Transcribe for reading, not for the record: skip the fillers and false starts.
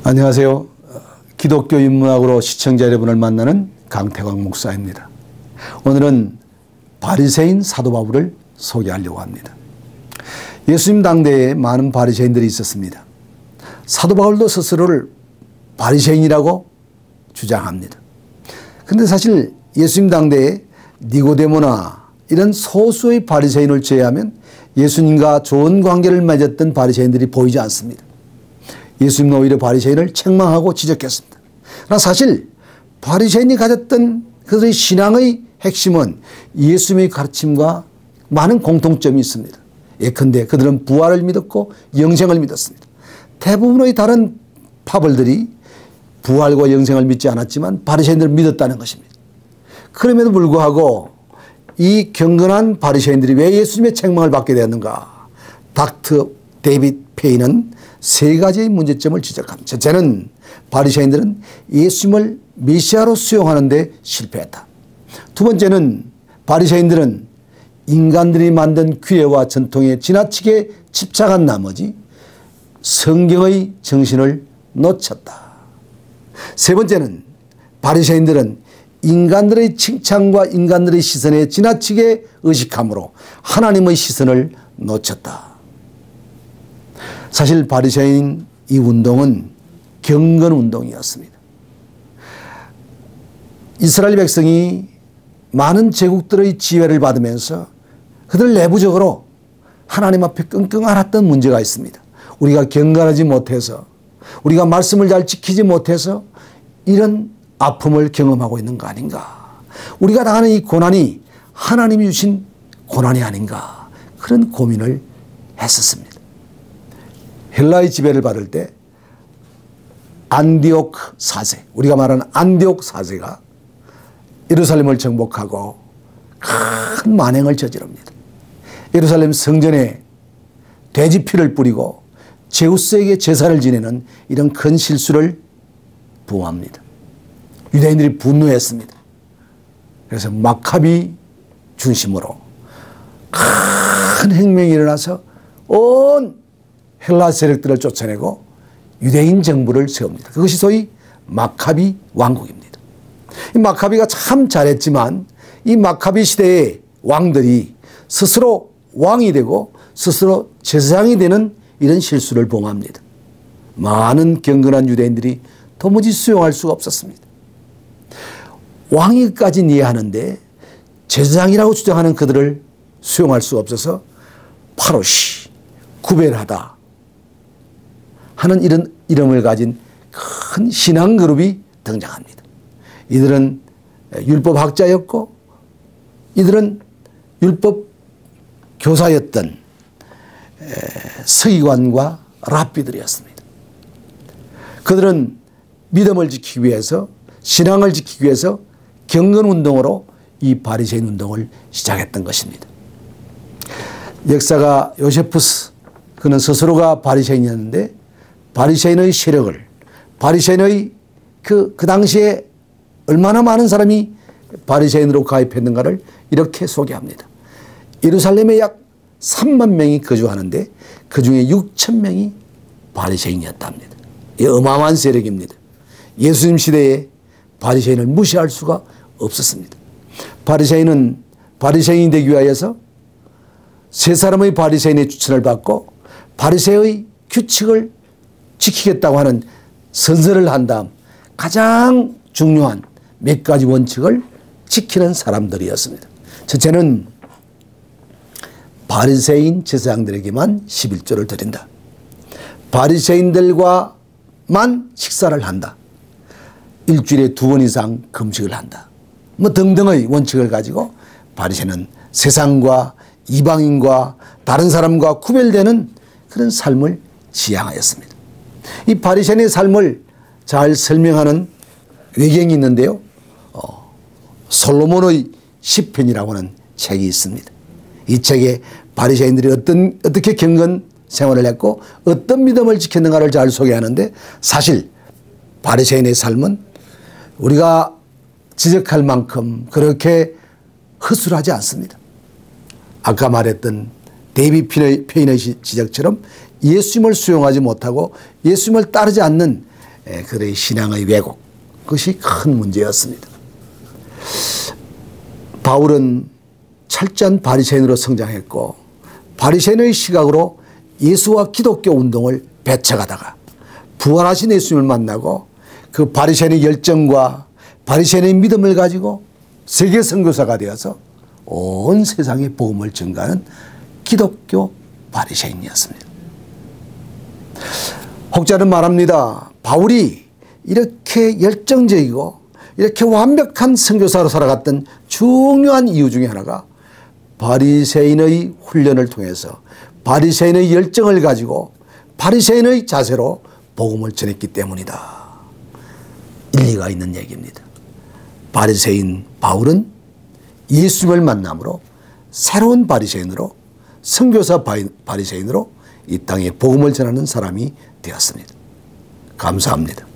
안녕하세요. 기독교 인문학으로 시청자 여러분을 만나는 강태광 목사입니다. 오늘은 바리새인 사도 바울을 소개하려고 합니다. 예수님 당대에 많은 바리새인들이 있었습니다. 사도 바울도 스스로를 바리새인이라고 주장합니다. 그런데 사실 예수님 당대에 니고데모나 이런 소수의 바리새인을 제외하면 예수님과 좋은 관계를 맺었던 바리새인들이 보이지 않습니다. 예수님은 오히려 바리새인을 책망하고 지적했습니다. 그러나 사실 바리새인이 가졌던 그들의 신앙의 핵심은 예수님의 가르침과 많은 공통점이 있습니다. 예컨대 그들은 부활을 믿었고 영생을 믿었습니다. 대부분의 다른 파벌들이 부활과 영생을 믿지 않았지만 바리새인들은 믿었다는 것입니다. 그럼에도 불구하고 이 경건한 바리새인들이 왜 예수님의 책망을 받게 되었는가? 닥터 데이빗 페이는 세 가지의 문제점을 지적합니다. 첫째는 바리새인들은 예수님을 메시아로 수용하는 데 실패했다. 두 번째는 바리새인들은 인간들이 만든 규례와 전통에 지나치게 집착한 나머지 성경의 정신을 놓쳤다. 세 번째는 바리새인들은 인간들의 칭찬과 인간들의 시선에 지나치게 의식함으로 하나님의 시선을 놓쳤다. 사실 바리새인 이 운동은 경건 운동이었습니다. 이스라엘 백성이 많은 제국들의 지혜를 받으면서 그들 내부적으로 하나님 앞에 끙끙 앓았던 문제가 있습니다. 우리가 경건하지 못해서, 우리가 말씀을 잘 지키지 못해서 이런 아픔을 경험하고 있는 거 아닌가. 우리가 당하는 이 고난이 하나님이 주신 고난이 아닌가. 그런 고민을 했었습니다. 헬라의 지배를 받을 때 안디옥 4세, 우리가 말하는 안디옥 4세가 예루살렘을 정복하고 큰 만행을 저지릅니다. 예루살렘 성전에 돼지 피를 뿌리고 제우스에게 제사를 지내는 이런 큰 실수를 부합니다. 유대인들이 분노했습니다. 그래서 마카비 중심으로 큰 혁명이 일어나서 온 헬라 세력들을 쫓아내고 유대인 정부를 세웁니다. 그것이 소위 마카비 왕국입니다. 이 마카비가 참 잘했지만 이 마카비 시대의 왕들이 스스로 왕이 되고 스스로 제사장이 되는 이런 실수를 범합니다. 많은 경건한 유대인들이 도무지 수용할 수가 없었습니다. 왕위까지는 이해하는데 제사장이라고 주장하는 그들을 수용할 수가 없어서 파로시, 구별하다 하는 이런 이름을 가진 큰 신앙 그룹이 등장합니다. 이들은 율법학자였고 이들은 율법 교사였던 서기관과 랍비들이었습니다. 그들은 믿음을 지키기 위해서, 신앙을 지키기 위해서 경건운동으로 이 바리새인 운동을 시작했던 것입니다. 역사가 요세푸스, 그는 스스로가 바리새인이었는데 바리새인의 세력을, 바리새인의 그 당시에 얼마나 많은 사람이 바리새인으로 가입했는가를 이렇게 소개합니다. 예루살렘에 약 3만 명이 거주하는데 그 중에 6천 명이 바리새인이었답니다. 이 어마어마한 세력입니다. 예수님 시대에 바리새인을 무시할 수가 없었습니다. 바리새인은 바리새인이 되기 위하여서 세 사람의 바리새인의 추천을 받고 바리새의 규칙을 지키겠다고 하는 선서를 한 다음 가장 중요한 몇 가지 원칙을 지키는 사람들이었습니다. 첫째는 바리새인 제사장들에게만 11조를 드린다. 바리새인들과만 식사를 한다. 일주일에 2번 이상 금식을 한다. 뭐 등등의 원칙을 가지고 바리새인은 세상과 이방인과 다른 사람과 구별되는 그런 삶을 지향하였습니다. 이 바리새인의 삶을 잘 설명하는 외경이 있는데요. 솔로몬의 시편이라고 하는 책이 있습니다. 이 책에 바리새인들이 어떻게 경건 생활을 했고 어떤 믿음을 지켰는가를 잘 소개하는데 사실 바리새인의 삶은 우리가 지적할 만큼 그렇게 허술하지 않습니다. 아까 말했던 데이비 페인의 지적처럼 예수님을 수용하지 못하고 예수님을 따르지 않는 그의 신앙의 왜곡, 그것이 큰 문제였습니다. 바울은 철저한 바리새인으로 성장했고 바리새인의 시각으로 예수와 기독교 운동을 배척하다가 부활하신 예수님을 만나고 그 바리새인의 열정과 바리새인의 믿음을 가지고 세계 선교사가 되어서 온 세상에 복음을 전가하는 기독교 바리새인이었습니다. 혹자는 말합니다. 바울이 이렇게 열정적이고 이렇게 완벽한 선교사로 살아갔던 중요한 이유 중에 하나가 바리새인의 훈련을 통해서 바리새인의 열정을 가지고 바리새인의 자세로 복음을 전했기 때문이다. 일리가 있는 얘기입니다. 바리새인 바울은 예수님을 만남으로 새로운 바리새인으로 선교사 바리새인으로 이 땅에 복음을 전하는 사람이 되었습니다. 감사합니다.